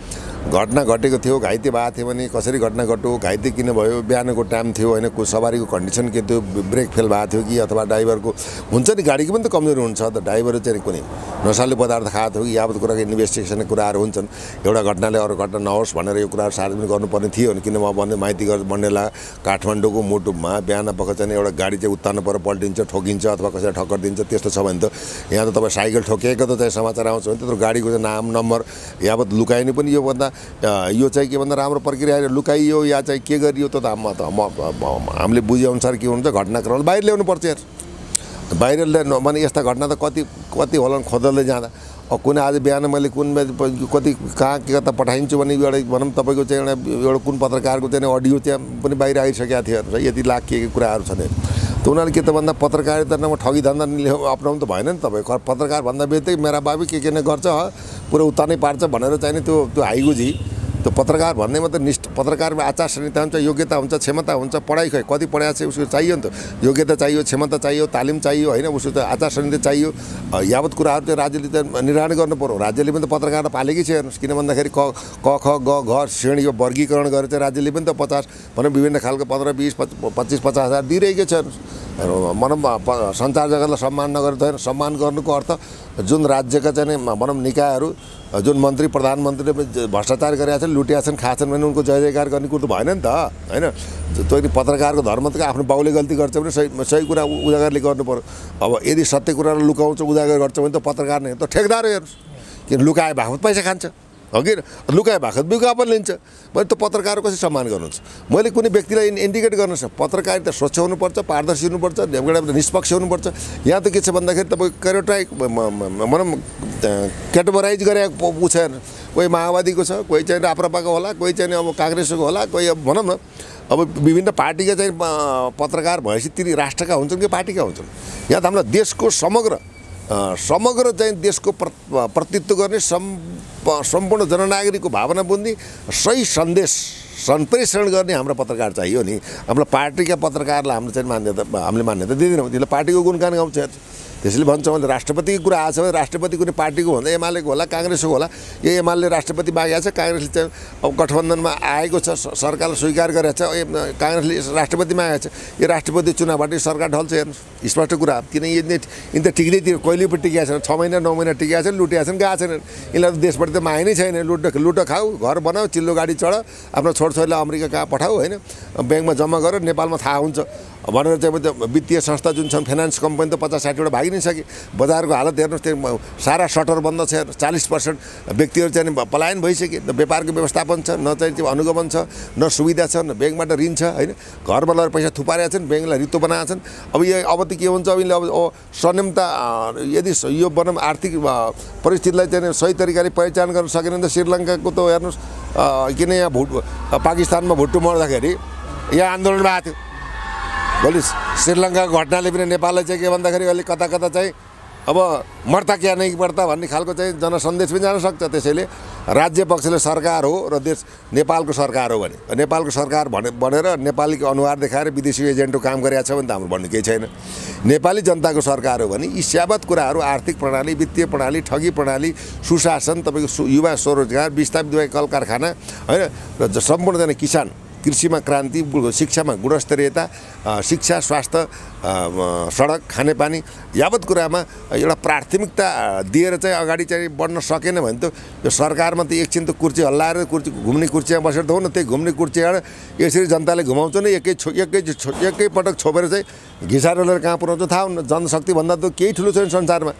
घटना घटेको थियो, घाइते भएको थियो भने कसरी घटना घट्यो, घाइते किन भयो, बिहानको टाइम थियो होइन, को सवारीको कन्डिसन के थियो, ब्रेक फेल भएको थियो कि अथवा ड्राइभरको हुन्छ नि, गाडीको पनि त कमजोरी हुन्छ, त ड्राइभर चाहिँ कुनै नशालु पदार्थ खाएको थियो कि यावत कुराको इन्भेस्टिगेसनको कुराहरू हुन्छन्। एउटा घटनाले अरू घटना नहोस् भनेर यो कुराहरू सार्वजनिक गर्नुपर्ने थियो नि, किन म भन्दै माइतीगढ मण्डेला काठमाडौँको मुटुमा बिहान पख चाहिँ एउटा गाडी चाहिँ उत्तार्नु पर्यो, पल्टिन्छ, ठोकिन्छ अथवा कसैलाई ठक्कर दिन्छ, त्यस्तो छ भने त यहाँ त तपाईँ साइकल ठोकिएको त चाहिँ समाचार आउँछ भने त्यत्रो गाडीको चाहिँ नाम नम्बर यावत लुकाइनु पनि योभन्दा यो चाहिँ के भन्दा राम्रो प्रक्रिया लुकाइयो या चाहिँ के गरियो त हामीले बुझेअनुसार के हुन्छ, घटनाक्रमलाई बाहिर ल्याउनुपर्छ यार। बाहिर ल्याउनु भने यस्ता घटना त कति होला खोज्दै जाँदा कुनै आज बिहान मैले कुन कति कहाँ के कता पठाइन्छु भने एउटा भनौँ तपाईँको चाहिँ एउटा कुन पत्रकारको चाहिँ अडियो त्यहाँ पनि बाहिर आइसकेको थियो र यति लाख के कुराहरू छन्। त्यो उनीहरूले के त भन्दा पत्रकारितामा ठगी धन्दा अप्नाउनु त भएन नि। तपाईँ पत्रकार भन्दा बित्तिकै मेरा बाबु के नै गर्छ पुरा उतार्नै पार्छ भनेर चाहिँ त्यो हाइगुजी त्यो पत्रकार भन्नेमा त पत्रकारमा आचार संहिता हुन्छ, योग्यता हुन्छ, क्षमता हुन्छ, पढाइ खै कति पढाएको छ उसको चाहियो नि त, योग्यता चाहियो, क्षमता चाहियो, तालिम चाहियो होइन, उसको त आचार संहिता चाहियो। यावत कुराहरू चाहिँ राज्यले त निर्धारण गर्नु पऱ्यो। राज्यले पनि त पत्रकारलाई पालेकै छ हेर्नुहोस्। किन भन्दाखेरि क ख ग घ श्रेणी यो वर्गीकरण गरेर चाहिँ राज्यले पनि त 50 भनौँ विभिन्न खालको 15, 20, 25, 50 हजार दिइरहेको छ हेर्नुहोस्। भनौँ सञ्चार जगतलाई सम्मान नगरेर सम्मान गर्नुको अर्थ जुन राज्यका चाहिँ भनौँ निकायहरू जुन मन्त्री प्रधानमन्त्रीले भ्रष्टाचार गरेका छन्, लुटेका छन्, खाएछन् भने उनको जय जयकार गर्ने कुरो त भएन नि त होइन। त्यो पत्रकारको धर्म त आफ्नो बाउले गल्ती गर्छ भने सही कुरा उजागरले गर्नु पर्यो। अब यदि सत्य कुरालाई लुकाउँछ उजागर गर्छ भने त पत्रकार नै त ठेकदार हो हेर्नुहोस्। किन लुकाए भागवत पैसा खान्छ हो कि लुकाए भागवत विज्ञापन लिन्छ भने त पत्रकार कसरी सम्मान गर्नुहुन्छ। मैले कुनै व्यक्तिलाई इन्डिकेट गर्नु छ, पत्रकारिता स्वच्छ हुनुपर्छ, पारदर्शी हुनुपर्छ, एउटा निष्पक्ष हुनुपर्छ। यहाँ त के छ भन्दाखेरि तपाईँ भनौँ क्याटेगोराइज गरेको ऊ छ, कोही माओवादीको छ, कोही चाहिँ राप्रपाको होला, कोही चाहिँ अब काङ्ग्रेसको होला, कोही अब भनौँ न अब विभिन्न पार्टीका चाहिँ पत्रकार भएपछि ती राष्ट्रका हुन्छन् कि पार्टीका हुन्छन्। यहाँ त हामीलाई देशको समग्र चाहिँ देशको प्रतिनिधित्व गर्ने सम्पूर्ण जननागरिकको भावना बुझ्ने सही सन्देश सम्प्रेषण गर्ने हाम्रो पत्रकार चाहियो नि। हाम्रो पार्टीका पत्रकारलाई हामीले चाहिँ हामीले मान्यता दिँदैनौँ, त्यसले पार्टीको गुणगान गाउँछ। त्यसैले भन्छौँ भने राष्ट्रपतिको कुरा आएको छ भने राष्ट्रपति कुनै पार्टीको भन्दा एमालेको होला, काङ्ग्रेसको होला। यो एमाले राष्ट्रपति मागेको छ, काङ्ग्रेसले चाहिँ अब गठबन्धनमा आएको छ, सरकारले स्वीकार गरेको छ, काङ्ग्रेसले राष्ट्रपति मागेको छ। यो राष्ट्रपति चुनावबाट सरकार ढल्छ हेर्नुहोस्, स्पष्ट कुरा। किन यिनी त टिक्दै थियो, कहिले पनि टिकेका छैन, 6 महिना 9 महिना टिकेका छन्, लुटेका छन्, गएको छैन। यिनीलाई त देशबाट त मागे नै छैन। लुटो खाऊ, घर बनाऊ, चिल्लो गाडी चढ, आफ्नो छोरछोरीलाई अमेरिका कहाँ पठाऊ होइन, ब्याङ्कमा जम्मा गरेर नेपालमा थाहा हुन्छ भनेर चाहिँ वित्तीय संस्था जुन छन्, फाइनेन्स कम्पनी त 50-60 भागि नै सके। बजारको हालत हेर्नुहोस्, त्यो सारा सटर बन्द छ, 40% व्यक्तिहरू चाहिँ पलायन भइसके। न व्यापारको व्यवस्थापन छ, न चाहिँ त्यो अनुगमन छ, न सुविधा छ, न ब्याङ्कबाट ऋण छ होइन, घरमा लगेर पैसा थुपारेका छन्, ब्याङ्कलाई रित्तो बनाएका छन्। अब त के हुन्छ, अब संयमता यदि यो बनाम आर्थिक परिस्थितिलाई चाहिँ सही तरिकाले पहिचान गर्न सकेन भने त श्रीलङ्काको त हेर्नुहोस्, किन यहाँ पाकिस्तानमा भुट्टो मर्दाखेरि यहाँ आन्दोलन भएको थियो। भोलि श्रीलङ्काको घटनाले पनि नेपाललाई चाहिँ के भन्दाखेरि अलिक कता चाहिँ अब मर्ता क्या नै मर्ता भन्ने खालको चाहिँ जनसन्देश पनि जान सक्छ। त्यसैले राज्य पक्षले सरकार हो र देश नेपालको सरकार हो भने नेपालको सरकार भनेर नेपालीको अनुहार देखाएर विदेशी एजेन्टको काम गरेको छ भने त हाम्रो भन्ने केही छैन। नेपाली जनताको सरकार हो भने यी स्याबत कुराहरू आर्थिक प्रणाली, वित्तीय प्रणाली, ठगी प्रणाली, सुशासन, तपाईँको युवा स्वरोजगार, विस्थापित कल कारखाना होइन, र सम्पूर्ण किसान, कृषिमा क्रान्ति, शिक्षामा गुणस्तरीयता, शिक्षा, स्वास्थ्य, सडक, खानेपानी यावत कुरामा एउटा प्राथमिकता दिएर चाहिँ अगाडि चाहिँ बढ्न सकेन भने त यो सरकारमा त एकछिन त कुर्सी हल्लाएर घुम्ने कुर्सीमा बसेर त हो न, त्यही घुम्ने कुर्सीबाट यसरी जनताले घुमाउँछ नि, एकै पटक छोपेर चाहिँ घिसारेर कहाँ पुऱ्याउँछ थाहा हुन्न। जनशक्ति भन्दा त केही ठुलो छैन संसारमा।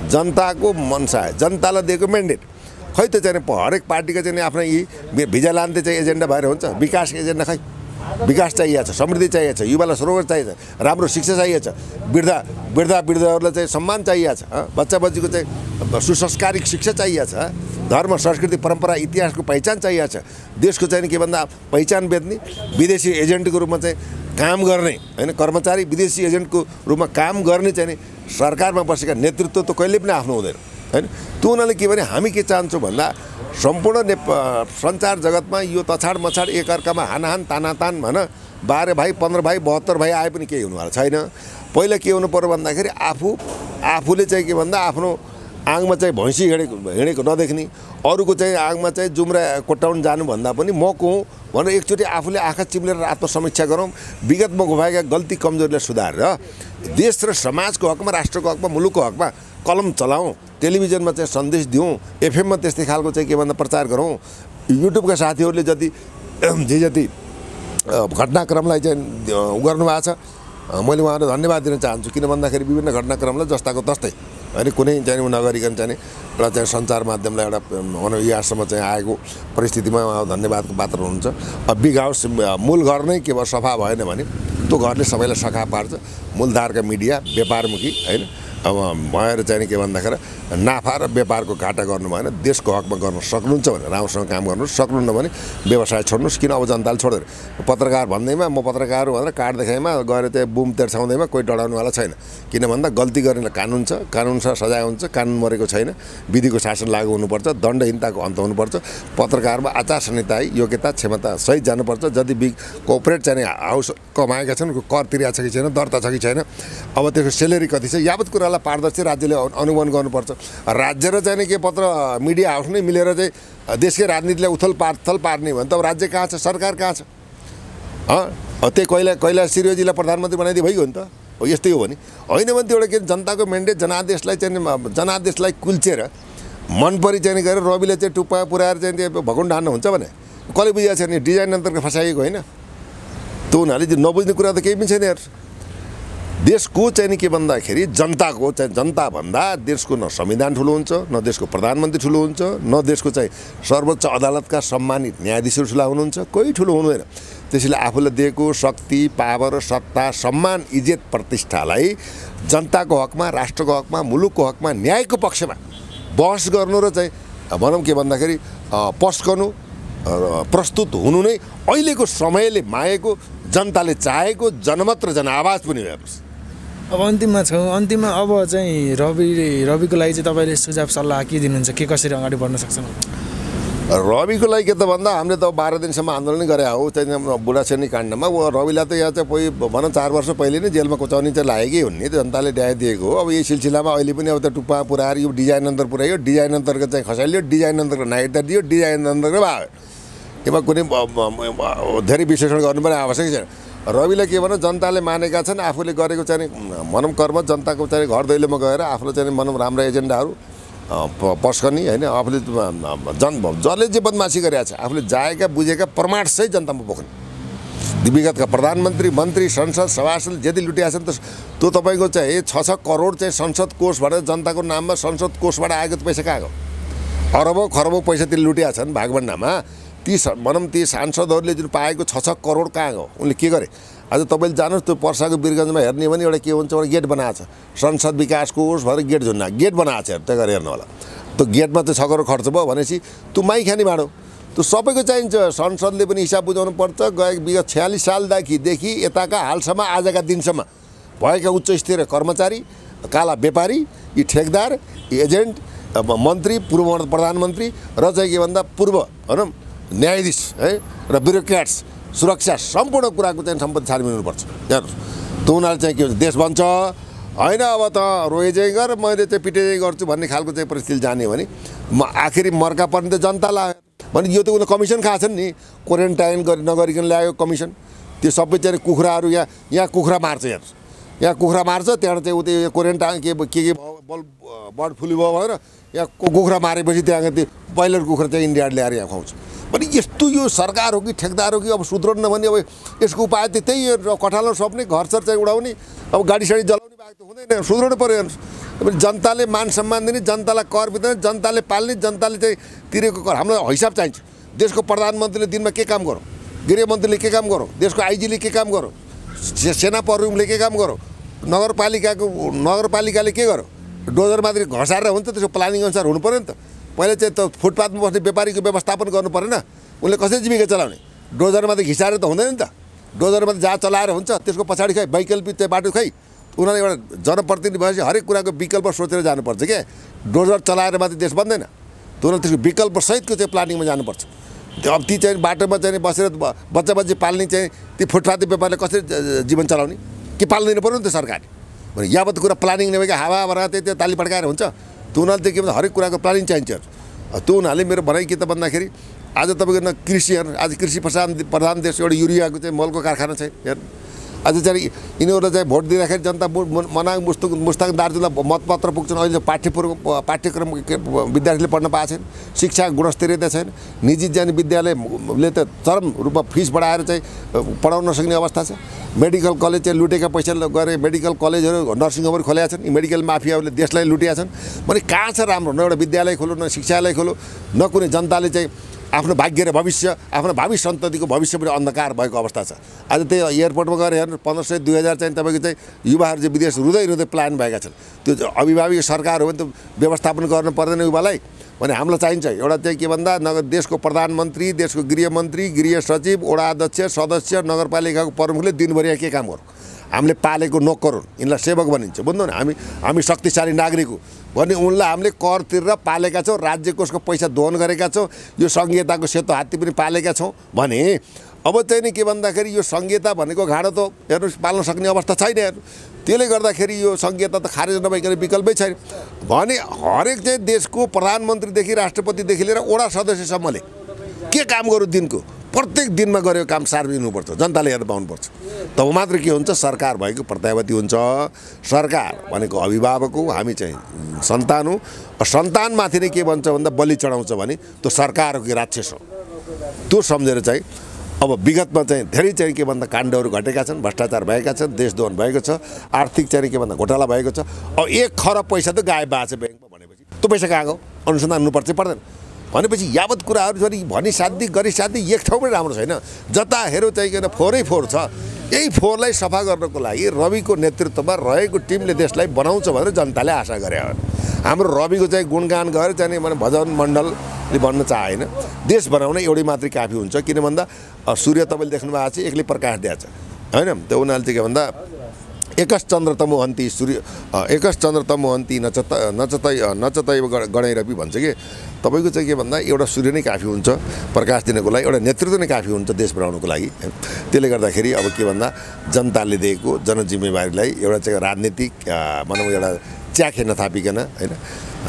जनताको मनसा, जनतालाई दिएको म्यान्डेट खै त चाहिँ हरेक पार्टीका चाहिँ आफ्नै यी भिजा लान्ते चाहिँ एजेन्डा भएर हुन्छ, विकासको एजेन्डा खै विकास चाहिएको छ, समृद्धि चाहिएको छ, युवालाई सरोवर चाहिएको छ, राम्रो शिक्षा चाहिएको छ, वृद्धहरूलाई चाहिँ सम्मान चाहिएको छ, बच्चा बच्चीको चाहिँ सुसंस्कारिक शिक्षा चाहिएको छ, धर्म संस्कृति परम्परा इतिहासको पहिचान चाहिएको छ, देशको चाहिँ के भन्दा पहिचान बेच्ने विदेशी एजेन्टको रूपमा चाहिँ काम गर्ने हैन, कर्मचारी विदेशी एजेन्टको रूपमा काम गर्ने चाहिँ नि सरकारमा बसेका नेतृत्व त कहिले पनि आफ्नो हुँदैन हैन। त्यो हुनाले के भने हामी के चाहन्छौँ भन्दा सम्पूर्ण सञ्चार जगतमा यो तछाड मछाड एकअर्कामा हानाहान तानातान भन 12 भाइ 15 भाइ 72 भाइ आए पनि केही हुनुभएको छैन। पहिला के हुनु पर्यो भन्दाखेरि आफूले चाहिँ के भन्दा आफ्नो आङमा चाहिँ भैँसी हिँडेको नदेख्ने, अरूको चाहिँ आङमा चाहिँ जुम्रा कोट्याउन जानुभन्दा पनि म को हुँ भनेर एकचोटि आफूले आँखा चिम्लेर आत्मसमीक्षा गरौँ, विगतमा भएका गल्ती कमजोरीलाई सुधारेर देश र समाजको हकमा, राष्ट्रको हकमा, मुलुकको हकमा कलम चलाऊँ, टेलिभिजनमा चाहिँ सन्देश दिउँ, एफएममा त्यस्तै खालको चाहिँ के भन्दा प्रचार गरौँ। युट्युबका साथीहरूले जति घटनाक्रमलाई चाहिँ गर्नुभएको छ, मैले उहाँहरूलाई धन्यवाद दिन चाहन्छु। किन भन्दाखेरि विभिन्न घटनाक्रमलाई जस्ताको तस्तै अनि कुनै चाहिँ नगरिकन चाहिँ एउटा चाहिँ सञ्चार माध्यमलाई एउटा यहाँसम्म चाहिँ आएको परिस्थितिमा उहाँ धन्यवादको पात्र हुनुहुन्छ। बिग हाउस मूल घर नै केवल सफा भएन भने त्यो घरले सबैलाई सखा पार्छ। मूलधारका मिडिया व्यापारमुखी हैन, अब भएर चाहिँ के भन्दाखेरि नाफा र व्यापारको घाटा गर्नु भएन, देशको हकमा गर्न सक्नुहुन्छ भने राम्रोसँग काम गर्नु, सक्नुहुन्न भने व्यवसाय छोड्नुहोस्। किन अब जनताले छोडेर पत्रकार भन्दैमा म पत्रकार भनेर कार्ड देखाइमा गएर चाहिँ बुम तेर्साउँदैमा कोही डराउनुवाला छैन। किन भन्दा गल्ती गर्नेलाई कानुन छ, कानुनसँग सजाय हुन्छ, कानुन मरेको छैन, विधिको शासन लागू हुनुपर्छ, दण्डहीनताको अन्त हुनुपर्छ। पत्रकारमा आचार संहिता, योग्यता क्षमता सहित जानुपर्छ। जति कोअपरेट चाहिँ हाउस कमाएका छन्, कर तिरेको छ कि छैन, दर्ता छ कि छैन, अब त्यसको सेलेरी कति छ, यावत कुरालाई पारदर्शी राज्यले अनुगमन गर्नुपर्छ। राज्य र चाहिँ के पत्र मिडिया हाउस नै मिलेर चाहिँ देशकै राजनीतिलाई उथल पार्ने भने त अब राज्य कहाँ छ, सरकार कहाँ छ? त्यही कैलाश सिरियोजीलाई प्रधानमन्त्री बनाइदिए भइगयो नि त। हो यस्तै हो भने होइन भने त्यो एउटा के जनताको मेन्डेट जनादेशलाई कुल्चेर मनपरी चाहिँ गरेर रविले चाहिँ टुप्पा पुऱ्याएर चाहिँ त्यो भकुण्ड हान्न हुन्छ भने कसले बुझाएको छैन? डिजाइन अन्तर्गत फसाइएको होइन। त्यो हुनाले नबुझ्ने कुरा त केही पनि छैन यार। देशको चाहिँ नि के भन्दाखेरि जनताको चाहिँ जनता भन्दा देशको न संविधान ठुलो हुन्छ, न देशको प्रधानमन्त्री ठुलो हुन्छ, न देशको चाहिँ सर्वोच्च अदालतका सम्मानित न्यायाधीशहरू ठुला हुनुहुन्छ, कोही ठुलो हुँदैन। त्यसैले आफूले दिएको शक्ति, पावर, सत्ता, सम्मान, इज्जत, प्रतिष्ठालाई जनताको हकमा, राष्ट्रको हकमा, मुलुकको हकमा, न्यायको पक्षमा बहस गर्नु र चाहिँ भनौँ के भन्दाखेरि पस्कनु, प्रस्तुत हुनु नै अहिलेको समयले मागेको, जनताले चाहेको जनमत र जनआवाज पनि हेर्नुहोस्। अब अन्तिममा छौँ। अन्तिममा अब चाहिँ रविको लागि चाहिँ तपाईँले सुझाव सल्लाह के दिनुहुन्छ? के कसरी अगाडि बढ्न सक्छन्? रविको लागि के त भन्दा हामीले त 12 दिनसम्म आन्दोलन गरे हो चाहिँ बुढासेनी काण्डमा। रविलाई त यहाँ चाहिँ कोही भनौँ 4 वर्ष पहिले नै जेलमा कुचाउने चाहिँ लागेकै हुने, जनताले न्याय दिएको हो। अब यही सिलसिलामा अहिले पनि अब त टुप्पा पुऱ्याएर यो डिजाइन अन्तर पुऱ्यायो, डिजाइन अन्तर्गत चाहिँ खसालियो, डिजाइन अन्तर्गत नागरिकता दियो, डिजाइन अन्तर्गत भयो। यसमा कुनै धेरै विश्लेषण गर्नुपर्ने आवश्यक छैन। रविले के भनौँ जनताले मानेका छन्, आफूले गरेको चाहिँ भनौँ कर्म जनताको चाहिँ घर दैलोमा गएर आफूले चाहिँ भनौँ राम्रा एजेन्डाहरू पस्कने होइन, आफूले जसले जे बदमासी गरेको छ आफूले जाएका बुझेका प्रमाणसहित जनतामा पोख्ने। विगतका प्रधानमन्त्री, मन्त्री, संसद सभासद जति लुटिया छन् त्यो तपाईँको चाहिँ 6 करोड चाहिँ संसद कोषबाट जनताको नाममा संसद कोषबाट आएको पैसा कहाँ गयो? अरबौँ खरबौँ पैसा ती लुटिया छन् भागभण्डामा। ती सांसदहरूले जुन पाएको 6 करोड कहाँ गयो? उनले के गरे? आज तपाईँले जानुहोस् त्यो पर्साको वीरगञ्जमा हेर्ने भने एउटा के हुन्छ, एउटा गेट बनाएको छ, संसद विकास कोष भनेर गेट झुन्ना गेट बनाएको छ। त्यहाँ गएर हेर्नु होला, त्यो गेटमा चाहिँ 6 करोड खर्च भयो भनेपछि त्यो माई खाने भाँडो त्यो सबैको चाहिन्छ। संसदले पनि हिसाब बुझाउनु पर्छ। विगत 46 सालदेखि यताका हालसम्म आजका दिनसम्म भएका उच्च स्तरीय कर्मचारी, काला व्यापारी, यी ठेकदार, एजेन्ट, मन्त्री, पूर्व प्रधानमन्त्री र चाहिँ के भन्दा पूर्व भनौँ न्यायाधीश है र ब्युरोक्रेट्स, सुरक्षा सम्पूर्ण कुराको चाहिँ सम्पत्ति छानबिन हुनुपर्छ। हेर्नुहोस् त्यो उनीहरूले चाहिँ के हुन्छ, देश बन्छ होइन अब त रोएजै गर मैले चाहिँ पिटेजै गर्छु भन्ने खालको चाहिँ परिस्थिति जाने भने आखिरी मर्का पर्ने त जनतालाई भने यो त उनीहरू कमिसन खाएछन् नि, क्वारेन्टाइन नगरिकन ल्यायो कमिसन। त्यो सबै चाहिँ कुखुराहरू यहाँ कुखुरा मार्छ, हेर्नुहोस् यहाँ कुखुरा मार्छ, त्यहाँबाट चाहिँ उतै क्वारेन्टाइन के बर्ड फ्लू भयो भनेर यहाँ कुखुरा मारेपछि त्यहाँ त्यो ब्रोइलर कुखुरा चाहिँ इन्डियाले ल्याएर यहाँ खुवाउँछ। भने यस्तो यो सरकार हो कि ठेकदार हो कि अब सुध्रन्न भने अब यसको उपाय त त्यही कठालो सप्ने घरसर चाहिँ उडाउने, अब गाडी साडी जलाउने बाहेक त हुँदैन। सुध्राउनु पऱ्यो। हेर्नुहोस् जनताले मान सम्मान दिने, जनतालाई कर वितरण, जनताले पाल्ने, जनताले चाहिँ तिरेको कर, हामीलाई हिसाब चाहिन्छ। देशको प्रधानमन्त्रीले दिनमा के काम गरौँ? गृहमन्त्रीले के काम गरौँ, देशको आइजीले के काम गरौँ, सेना प्रमुखले के काम गरौँ, नगरपालिकाले के गरौँ, डोजर मात्रै घसारेर हुन्छ, त्यसको प्लानिङ अनुसार हुनु पऱ्यो नि त। पहिले चाहिँ त फुटपाथमा बस्ने व्यापारीको व्यवस्थापन गर्नु परेन, उसले कसरी जीविका चलाउने, डोजर मात्रै घिसारेर त हुँदैन नि त। डोजर मात्रै जहाँ चलाएर हुन्छ, त्यसको पछाडि खै वैकल्पिक चाहिँ बाटो खै, उनीहरूले एउटा जनप्रतिनिधि भएपछि हरेक कुराको विकल्प सोचेर जानुपर्छ क्या। डोजर चलाएर मात्रै देश बन्दैन, उनीहरूले त्यसको विकल्प सहितको चाहिँ प्लानिङमा जानुपर्छ। अब ती चाहिँ बाटोमा चाहिँ बसेर बच्चा पाल्ने चाहिँ ती फुटपाथी व्यापारले कसरी जीवन चलाउने, के पाल्दैन पऱ्यो नि त सरकारले। भने यावत कुरा प्लानिङ नभएको हावा त्यो ताली पड्काएर हुन्छ। त्यो उनीहरूले चाहिँ के भन्छ हरेक कुराको प्लानिङ चाहिन्छ। त्यो हुनाले मेरो भनाइ के त भन्दाखेरि आज तपाईँको न कृषि हेर्नु, आज कृषि प्रधान देश, एउटा युरियाको चाहिँ मलको कारखाना छ हेर्नु। आज चाहिँ यिनीहरू चाहिँ भोट दिँदाखेरि जनता मनाङ मुस्ताङ दार्जिलिङलाई मतपत्र पुग्छन्। अहिले पाठ्यक्रम विद्यार्थीले पढ्न पाएको छैन, शिक्षा गुणस्तरीयता छैन, निजी जाने विद्यालयले त चरम रूपमा फिस बढाएर चाहिँ पढाउन नसक्ने अवस्था छ। मेडिकल कलेज चाहिँ लुटेका पैसा गरे, मेडिकल कलेजहरू नर्सिङ होमहरू खोलेका छन्, यी मेडिकल माफियाहरूले देशलाई लुटेका छन्। भने कहाँ छ राम्रो, न एउटा विद्यालय खोलो, न शिक्षालय खोलो, न कुनै जनताले चाहिँ आफ्नो भाग्य र भविष्य, आफ्नो भावी सन्ततिको भविष्य पनि अन्धकार भएको अवस्था छ। आज त्यही एयरपोर्टमा गएर हेर्नु 1500-2000 चाहिँ तपाईँको चाहिँ युवाहरू चाहिँ विदेश रुँदै प्लान भएका छन्। त्यो अभिभावक सरकार हो भने त व्यवस्थापन गर्नु पर्दैन युवालाई। भने हामीलाई चाहिन्छ एउटा चाहिँ के भन्दा देशको प्रधानमन्त्री, देशको गृहमन्त्री, गृह सचिव, वडा अध्यक्ष, सदस्य, नगरपालिकाको प्रमुखले दिनभरि के काम गरौँ, हामीले पालेको नोकर हुन्, यिनलाई सेवक भनिन्छ। बुझ्नु न, हामी शक्तिशाली नागरिक हो भने उनलाई हामीले कर तिरेर पालेका छौँ, राज्य कोषको पैसा दोहन गरेका छौँ, यो संहिताको सेतो हात्ती पनि पालेका छौँ। भने अब चाहिँ नि के भन्दाखेरि यो संहिता भनेको घाँडो त हेर्नुहोस् पाल्न सक्ने अवस्था छैन हेर्नु। त्यसले गर्दाखेरि यो संहिता त खारेज नभइकन विकल्पै छैन। भने हरेक चाहिँ देशको प्रधानमन्त्रीदेखि राष्ट्रपतिदेखि लिएर वडा सदस्यसम्मले के काम गरौँ, दिनको प्रत्येक दिनमा गरेको काम सार्वजनिक हुनुपर्छ, जनताले हेर्न पाउनुपर्छ। तब मात्र के हुन्छ, सरकार भएको प्रत्याभूति हुन्छ। सरकार भनेको अभिभावक हो, हामी चाहिँ सन्तान हो। सन्तानमाथि नै के भन्छ भन्दा बलि चढाउँछ भने त्यो सरकारको राक्षस हो। त्यो सम्झेर चाहिँ अब विगतमा चाहिँ धेरै चाहिँ के भन्दा काण्डहरू घटेका छन्, भ्रष्टाचार भएका छन्, देशद्रोह भएको छ, आर्थिक चाहिँ के भन्दा घोटाला भएको छ। अब 1 खरब पैसा त गायब भएको छ ब्याङ्कमा भनेपछि त्यो पैसा कहाँ गयो, अनुसन्धान हुनुपर्छ पर्दैन। भनेपछि यावत कुराहरू भनिसाध्य गरिसाध्य एक ठाउँ पनि राम्रो छैन। जता हेऱ्यो चाहिँ किन फोहोरै फोहोर छ। यही फोहोरलाई सफा गर्नको लागि रविको नेतृत्वमा रहेको टिमले देशलाई बनाउँछ भनेर जनताले आशा गरे हो। हाम्रो रविको चाहिँ गुणगान गरेर चाहिँ भने भजन मण्डलले भन्न चाहेन। देश बनाउन एउटै मात्रै काफी हुन्छ। किन भन्दा सूर्य तपाईँले देख्नु भएको छ, एक्लै प्रकाश दिएको छ होइन। त्यो उनीहरूले चाहिँ के भन्दा एकश्चन्द्र तमोहन्ती सूर्य एकश्चन्द्र तमोहन्ती नचतैव गणैरपि भन्छ कि तपाईँको चाहिँ के भन्दा एउटा सूर्य नै काफी हुन्छ प्रकाश दिनको लागि, एउटा नेतृत्व नै काफी हुन्छ देश बनाउनको लागि। त्यसले गर्दाखेरि अब के भन्दा जनताले दिएको जनजिम्मेवारीलाई एउटा चाहिँ राजनीतिक भनौँ एउटा च्याखे नथापिकन होइन,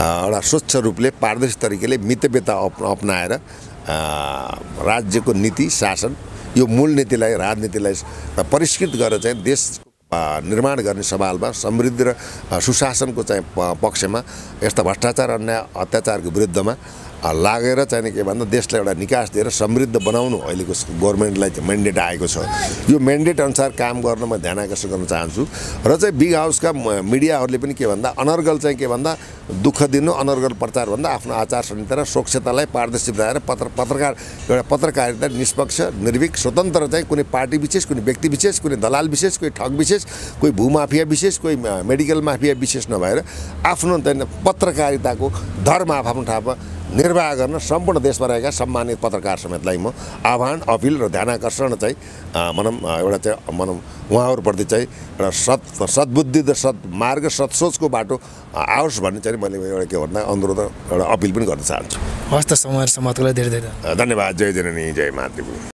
एउटा स्वच्छ रूपले पारदर्शी तरिकाले मितव्यता अपनाएर राज्यको नीति शासन यो मूल नीतिलाई राजनीतिलाई परिष्कृत गरेर चाहिँ देश निर्माण गर्ने सवालमा समृद्धि र सुशासनको चाहिँ पक्षमा यस्ता भ्रष्टाचार अन्याय अत्याचारको विरुद्धमा लागेर चाहिँ के भन्दा देशलाई एउटा निकास दिएर समृद्ध बनाउनु अहिलेको गभर्मेन्टलाई चाहिँ म्यान्डेट आएको छ। यो म्यान्डेट अनुसार काम गर्न म ध्यान आकर्षण गर्न चाहन्छु। र चाहिँ बिग हाउसका मिडियाहरूले पनि के भन्दा अनर्गल चाहिँ के भन्दा दुःख दिनु, अनर्गल प्रचार भन्दा आफ्नो आचार संहिता र स्वच्छतालाई पारदर्शी बनाएर पत्रकारिता निष्पक्ष निर्भीक स्वतन्त्र चाहिँ कुनै पार्टी विशेष, कुनै व्यक्ति विशेष, कुनै दलाल विशेष, कोही ठग विशेष, कोही भूमाफिया विशेष, कोही मेडिकल माफिया विशेष नभएर आफ्नो पत्रकारिताको धर्म आफ्नो ठाउँमा निर्वाह गर्न सम्पूर्ण देशमा रहेका सम्मानित पत्रकार समेतलाई म आह्वान अपिल र ध्यान आकर्षण चाहिँ भनौँ एउटा चाहिँ भनौँ उहाँहरूप्रति चाहिँ एउटा सद्बुद्धि र सद्मार्ग सत्सोचको बाटो आओस् भन्ने चाहिँ मैले एउटा के भन्दा अनुरोध एउटा अपिल पनि गर्न चाहन्छु। हस्त समाजको लागि धेरै धेरै धन्यवाद। जय जननी जय मातृभूमि।